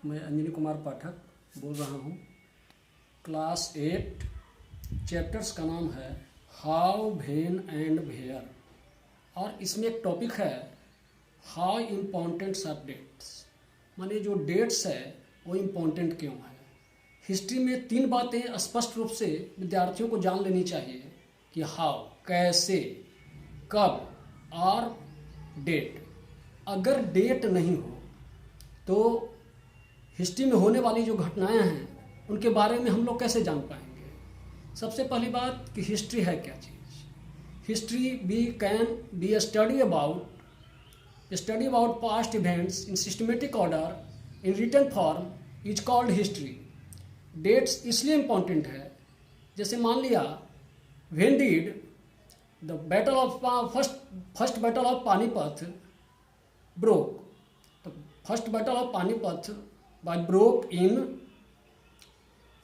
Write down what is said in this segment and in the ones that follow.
मैं अंजनी कुमार पाठक बोल रहा हूँ। क्लास 8 चैप्टर्स का नाम है हाउ, व्हेन एंड वेयर, और इसमें एक टॉपिक है हाउ इम्पोर्टेंट्स आर डेट्स, माने जो डेट्स है वो इम्पोर्टेंट क्यों है। हिस्ट्री में 3 बातें स्पष्ट रूप से विद्यार्थियों को जान लेनी चाहिए कि हाउ कैसे, कब और डेट। अगर डेट नहीं हो तो हिस्ट्री में होने वाली जो घटनाएं हैं उनके बारे में हम लोग कैसे जान पाएंगे। सबसे पहली बात कि हिस्ट्री है क्या चीज़। History we can be a study about past events in systematic order in written form is called history. Dates इसलिए इम्पॉर्टेंट है, जैसे मान लिया when did the battle of first battle of Panipat broke. तो first battle of Panipat was broke in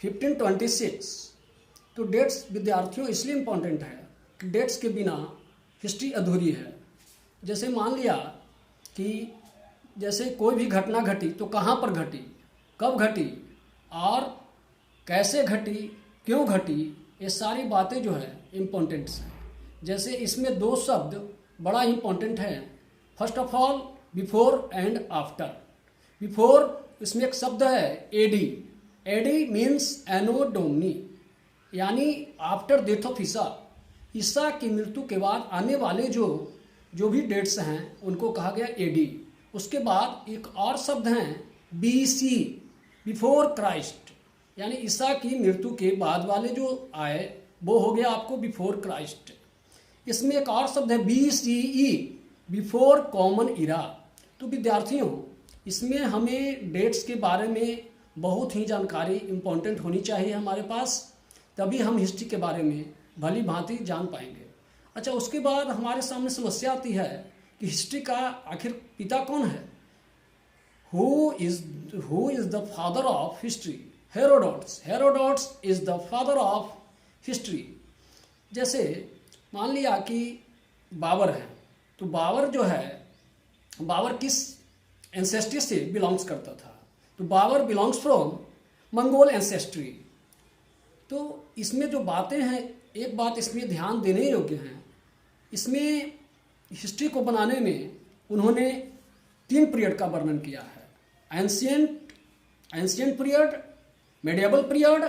1526। तो dates विद्यार्थियों इसलिए important है कि डेट्स के बिना हिस्ट्री अधूरी है। जैसे मान लिया कि जैसे कोई भी घटना घटी तो कहाँ पर घटी, कब घटी और कैसे घटी, क्यों घटी, ये सारी बातें जो है इम्पोर्टेंट्स हैं। जैसे इसमें 2 शब्द बड़ा इम्पोर्टेंट है। First of all before and after. Before इसमें एक शब्द है एडी। एडी मीन्स एनो डोमनी, यानी आफ्टर डेथ ऑफ ईसा। ईसा की मृत्यु के बाद आने वाले जो भी डेट्स हैं उनको कहा गया एडी। उसके बाद एक और शब्द हैं बीसी, बिफोर क्राइस्ट, यानी ईसा की मृत्यु के बाद वाले जो आए वो हो गया आपको बिफोर क्राइस्ट। इसमें एक और शब्द है बीसीई, बिफोर कॉमन इरा। तो विद्यार्थियों इसमें हमें डेट्स के बारे में बहुत ही जानकारी इम्पोर्टेंट होनी चाहिए हमारे पास, तभी हम हिस्ट्री के बारे में भली भांति जान पाएंगे। अच्छा, उसके बाद हमारे सामने समस्या आती है कि हिस्ट्री का आखिर पिता कौन है। Who is the father of history. Herodotus is the father of history. जैसे मान लिया कि बाबर है, तो बाबर जो है, बाबर किस एंसेस्ट्री से बिलोंग्स करता था, तो Babur belongs from Mongol ancestry. तो इसमें जो बातें हैं, एक बात इसमें ध्यान देने योग्य है, इसमें हिस्ट्री को बनाने में उन्होंने 3 पीरियड का वर्णन किया है। एंशिएंट पीरियड, मेडिएवल पीरियड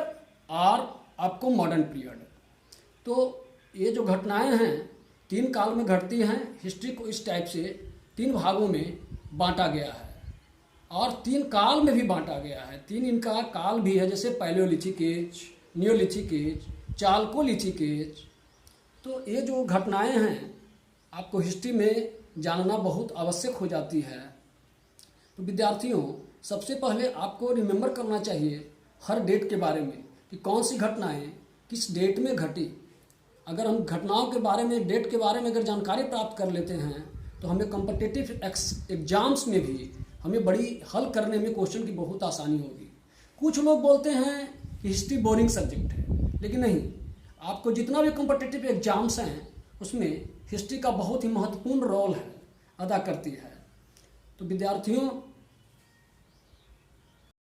और आपको मॉडर्न पीरियड। तो ये जो घटनाएं हैं 3 काल में घटती हैं। हिस्ट्री को इस टाइप से 3 भागों में बांटा गया है और 3 काल में भी बांटा गया है। 3 इनका काल भी है, जैसे paleolithic age, neolithic age, chalcolithic age. तो ये जो घटनाएं हैं आपको हिस्ट्री में जानना बहुत आवश्यक हो जाती है। तो विद्यार्थियों सबसे पहले आपको रिमेंबर करना चाहिए हर डेट के बारे में कि कौन सी घटनाएं किस डेट में घटी। अगर हम घटनाओं के बारे में, डेट के बारे में अगर जानकारी प्राप्त कर लेते हैं तो हमें कॉम्पिटिटिव एग्जाम्स में भी हमें बड़ी हल करने में क्वेश्चन की बहुत आसानी होगी। कुछ लोग बोलते हैं कि हिस्ट्री बोरिंग सब्जेक्ट है, लेकिन नहीं, आपको जितना भी कॉम्पिटिटिव एग्जाम्स हैं उसमें हिस्ट्री का बहुत ही महत्वपूर्ण रोल है, अदा करती है। तो विद्यार्थियों